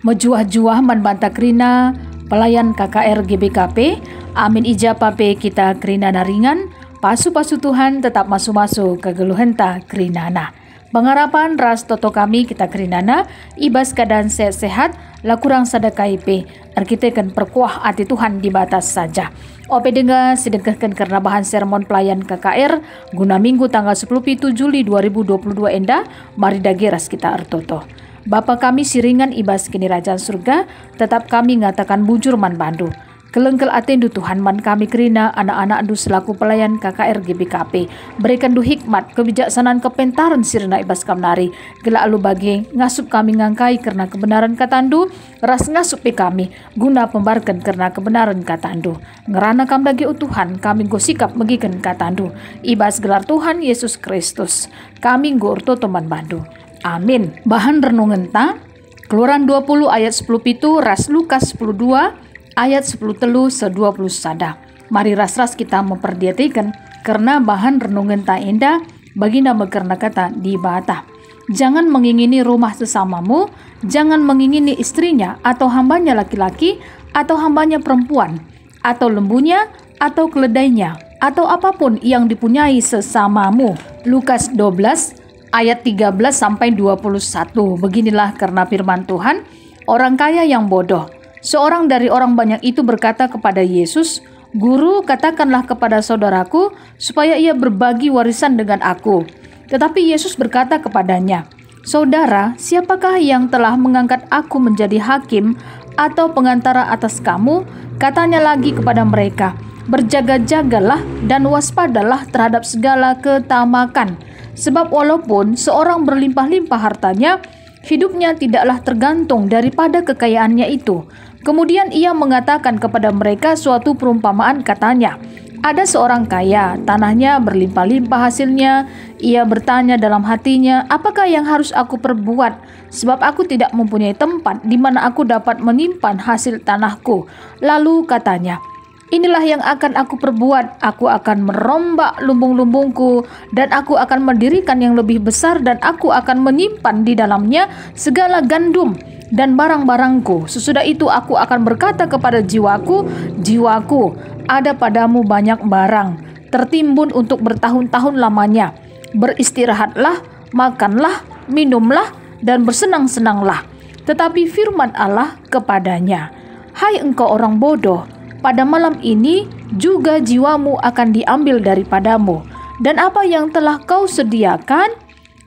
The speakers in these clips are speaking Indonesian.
Mejuah-juah membantah kerina pelayan KKR GBKP, amin ijapape kita kerina naringan, pasu-pasu Tuhan tetap masuk-masuk ke geluhenta kerinana. Pengarapan ras toto kami kita kerinana, ibas keadaan sehat-sehat, lakurang sadakaipe, arkitekan perkuah hati Tuhan di batas saja. Ope dengar sedekahkan karena bahan sermon pelayan KKR, guna minggu tanggal 10 Juli 2022 enda, mari dageras kita artoto. Bapa kami siringan ibas kini Rajaan Surga, tetap kami ngatakan bujur man bandu. Kelengkel atendu Tuhan man kami kerina anak-anak du selaku pelayan KKR GBKP. Berikan du hikmat, kebijaksanaan, kepentaran sirna ibas kamnari. Gela alu bagi ngasup kami ngangkai karena kebenaran katandu, ras ngasup kami guna pembarkan karena kebenaran katandu. Ngerana kam bagi Tuhan kami go sikap megikan katandu. Ibas gelar Tuhan Yesus Kristus. Kami go urto teman bandu. Amin. Bahan renungan ta Keluaran 20 ayat 10 pitu, ras Lukas 12 ayat 10 telu 20 sada. Mari ras-ras kita memperhatikan karena bahan renungan ta indah baginda mekerna kata di bata. Jangan mengingini rumah sesamamu, jangan mengingini istrinya atau hambanya laki-laki atau hambanya perempuan atau lembunya atau keledainya atau apapun yang dipunyai sesamamu. Lukas 12 ayat 13 sampai 21. Beginilah karena firman Tuhan, orang kaya yang bodoh. Seorang dari orang banyak itu berkata kepada Yesus, "Guru, katakanlah kepada saudaraku supaya ia berbagi warisan dengan aku." Tetapi Yesus berkata kepadanya, "Saudara, siapakah yang telah mengangkat aku menjadi hakim atau pengantara atas kamu?" Katanya lagi kepada mereka, "Berjaga-jagalah dan waspadalah terhadap segala ketamakan. Sebab walaupun seorang berlimpah-limpah hartanya, hidupnya tidaklah tergantung daripada kekayaannya itu." Kemudian ia mengatakan kepada mereka suatu perumpamaan, katanya, "Ada seorang kaya, tanahnya berlimpah-limpah hasilnya. Ia bertanya dalam hatinya, apakah yang harus aku perbuat? Sebab aku tidak mempunyai tempat di mana aku dapat menyimpan hasil tanahku." Lalu katanya, "Inilah yang akan aku perbuat, aku akan merombak lumbung-lumbungku dan aku akan mendirikan yang lebih besar dan aku akan menyimpan di dalamnya segala gandum dan barang-barangku. Sesudah itu aku akan berkata kepada jiwaku, jiwaku, ada padamu banyak barang, tertimbun untuk bertahun-tahun lamanya. Beristirahatlah, makanlah, minumlah, dan bersenang-senanglah." Tetapi firman Allah kepadanya, "Hai engkau orang bodoh, pada malam ini juga jiwamu akan diambil daripadamu. Dan apa yang telah kau sediakan,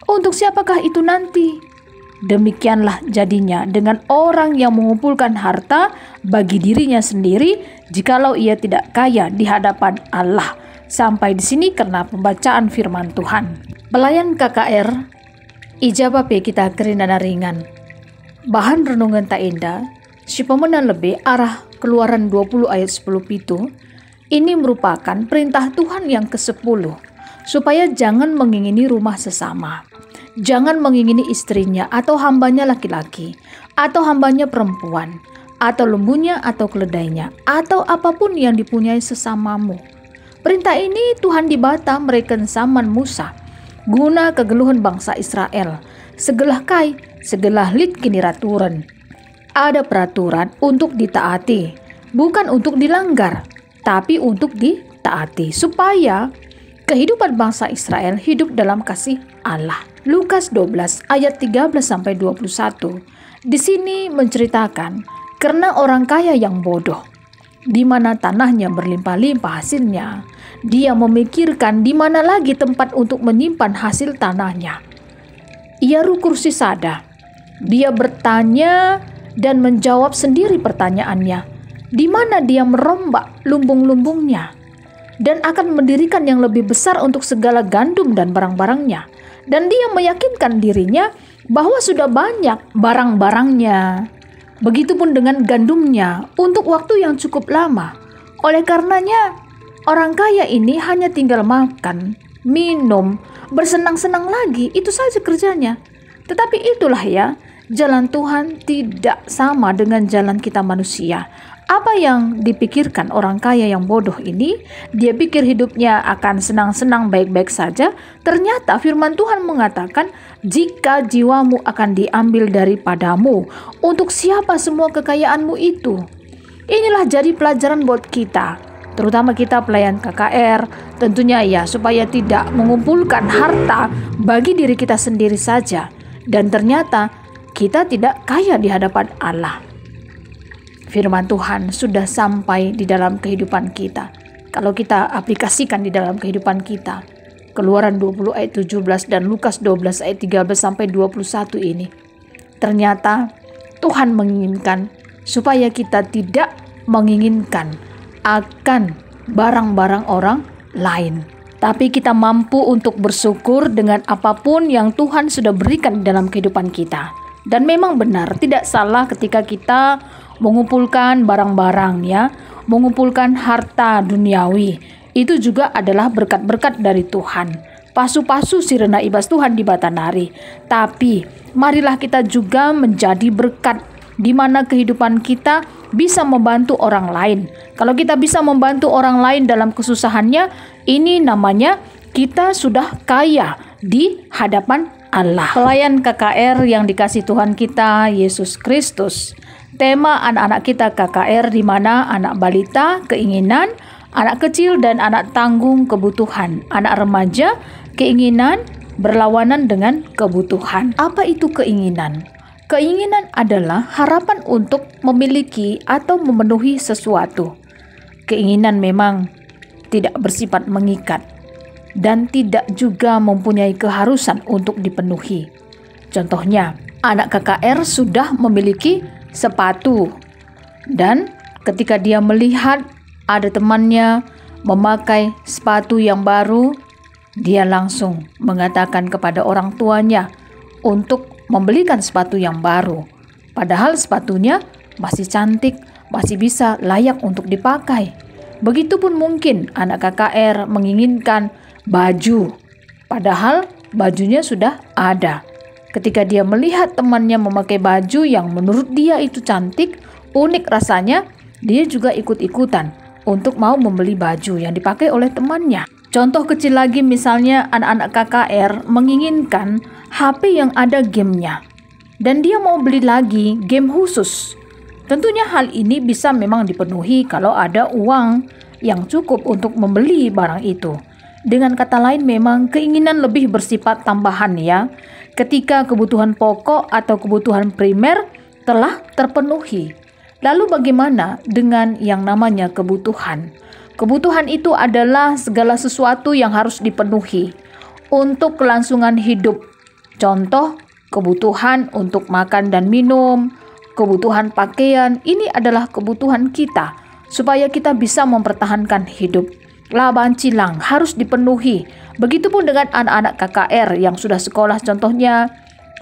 untuk siapakah itu nanti?" Demikianlah jadinya dengan orang yang mengumpulkan harta bagi dirinya sendiri, jikalau ia tidak kaya di hadapan Allah. Sampai di sini karena pembacaan firman Tuhan. Pelayan KKR, ijabape kita kerina ringan. Bahan renungan tak indah, si pemenang lebih arah Keluaran 20 ayat 10 pitu. Ini merupakan perintah Tuhan yang ke-10, supaya jangan mengingini rumah sesama. Jangan mengingini istrinya atau hambanya laki-laki, atau hambanya perempuan, atau lembunya atau keledainya, atau apapun yang dipunyai sesamamu. Perintah ini Tuhan dibata mereka zaman Musa, guna kegeluhan bangsa Israel. Segelah kai, segelah lit kini raturan. Ada peraturan untuk ditaati, bukan untuk dilanggar, tapi untuk ditaati, supaya kehidupan bangsa Israel hidup dalam kasih Allah. Lukas 12 ayat 13 sampai 21. Di sini menceritakan karena orang kaya yang bodoh, di mana tanahnya berlimpah-limpah hasilnya, dia memikirkan di mana lagi tempat untuk menyimpan hasil tanahnya. Ia kursi sada. Dia bertanya dan menjawab sendiri pertanyaannya, di mana dia merombak lumbung-lumbungnya dan akan mendirikan yang lebih besar untuk segala gandum dan barang-barangnya. Dan dia meyakinkan dirinya bahwa sudah banyak barang-barangnya. Begitupun dengan gandumnya untuk waktu yang cukup lama. Oleh karenanya, orang kaya ini hanya tinggal makan, minum, bersenang-senang lagi, itu saja kerjanya. Tetapi itulah ya, jalan Tuhan tidak sama dengan jalan kita manusia. Apa yang dipikirkan orang kaya yang bodoh ini? Dia pikir hidupnya akan senang-senang baik-baik saja. Ternyata firman Tuhan mengatakan, jika jiwamu akan diambil daripadamu, untuk siapa semua kekayaanmu itu? Inilah jadi pelajaran buat kita, terutama kita pelayan KKR, tentunya ya, supaya tidak mengumpulkan harta bagi diri kita sendiri saja. Dan ternyata kita tidak kaya di hadapan Allah. Firman Tuhan sudah sampai di dalam kehidupan kita. Kalau kita aplikasikan di dalam kehidupan kita, Keluaran 20 ayat 17 dan Lukas 12 ayat 13 sampai 21 ini. Ternyata Tuhan menginginkan supaya kita tidak menginginkan akan barang-barang orang lain. Tapi kita mampu untuk bersyukur dengan apapun yang Tuhan sudah berikan di dalam kehidupan kita. Dan memang benar, tidak salah ketika kita mengumpulkan barang-barang ya, mengumpulkan harta duniawi. Itu juga adalah berkat-berkat dari Tuhan. Pasu-pasu sirena ibas Tuhan di Batanari. Tapi marilah kita juga menjadi berkat di mana kehidupan kita bisa membantu orang lain. Kalau kita bisa membantu orang lain dalam kesusahannya, ini namanya kita sudah kaya di hadapan Allah. Pelayan KKR yang dikasih Tuhan kita Yesus Kristus. Tema anak-anak kita KKR di mana anak balita keinginan, anak kecil dan anak tanggung kebutuhan, anak remaja keinginan berlawanan dengan kebutuhan. Apa itu keinginan? Keinginan adalah harapan untuk memiliki atau memenuhi sesuatu. Keinginan memang tidak bersifat mengikat dan tidak juga mempunyai keharusan untuk dipenuhi. Contohnya, anak KKR sudah memiliki sepatu dan ketika dia melihat ada temannya memakai sepatu yang baru, dia langsung mengatakan kepada orang tuanya untuk membelikan sepatu yang baru. Padahal sepatunya masih cantik, masih bisa layak untuk dipakai. Begitupun mungkin anak KKR menginginkan baju, padahal bajunya sudah ada. Ketika dia melihat temannya memakai baju yang menurut dia itu cantik, unik rasanya, dia juga ikut-ikutan untuk mau membeli baju yang dipakai oleh temannya. Contoh kecil lagi misalnya anak-anak KKR menginginkan HP yang ada gamenya. Dan dia mau beli lagi game khusus. Tentunya hal ini bisa memang dipenuhi kalau ada uang yang cukup untuk membeli barang itu. Dengan kata lain memang keinginan lebih bersifat tambahan ya. Ketika kebutuhan pokok atau kebutuhan primer telah terpenuhi. Lalu bagaimana dengan yang namanya kebutuhan? Kebutuhan itu adalah segala sesuatu yang harus dipenuhi untuk kelangsungan hidup. Contoh, kebutuhan untuk makan dan minum, kebutuhan pakaian, ini adalah kebutuhan kita supaya kita bisa mempertahankan hidup. Laban cilang harus dipenuhi. Begitupun dengan anak-anak KKR yang sudah sekolah, contohnya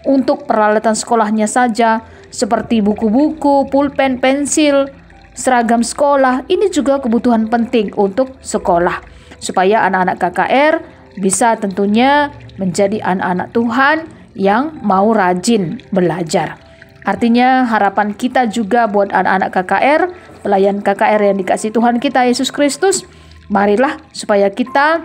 untuk peralatan sekolahnya saja seperti buku-buku, pulpen, pensil, seragam sekolah. Ini juga kebutuhan penting untuk sekolah supaya anak-anak KKR bisa tentunya menjadi anak-anak Tuhan yang mau rajin belajar. Artinya harapan kita juga buat anak-anak KKR, pelayan KKR yang dikasih Tuhan kita Yesus Kristus, marilah supaya kita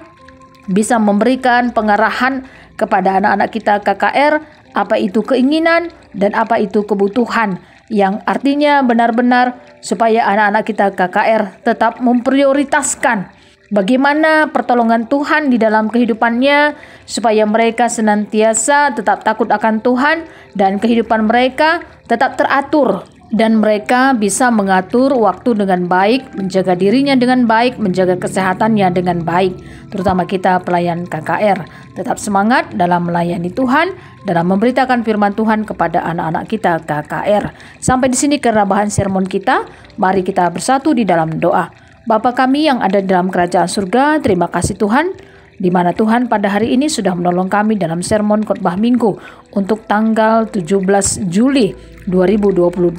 bisa memberikan pengarahan kepada anak-anak kita KKR, apa itu keinginan dan apa itu kebutuhan, yang artinya benar-benar supaya anak-anak kita KKR tetap memprioritaskan bagaimana pertolongan Tuhan di dalam kehidupannya, supaya mereka senantiasa tetap takut akan Tuhan dan kehidupan mereka tetap teratur. Dan mereka bisa mengatur waktu dengan baik, menjaga dirinya dengan baik, menjaga kesehatannya dengan baik. Terutama kita pelayan KKR. Tetap semangat dalam melayani Tuhan, dalam memberitakan firman Tuhan kepada anak-anak kita KKR. Sampai di sini kerabahan sermon kita. Mari kita bersatu di dalam doa. Bapa kami yang ada di dalam kerajaan surga, terima kasih Tuhan, di mana Tuhan pada hari ini sudah menolong kami dalam sermon khotbah minggu untuk tanggal 17 Juli 2022.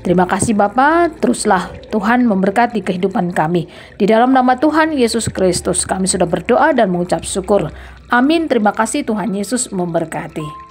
Terima kasih Bapa, teruslah Tuhan memberkati kehidupan kami. Di dalam nama Tuhan Yesus Kristus kami sudah berdoa dan mengucap syukur. Amin, terima kasih Tuhan Yesus memberkati.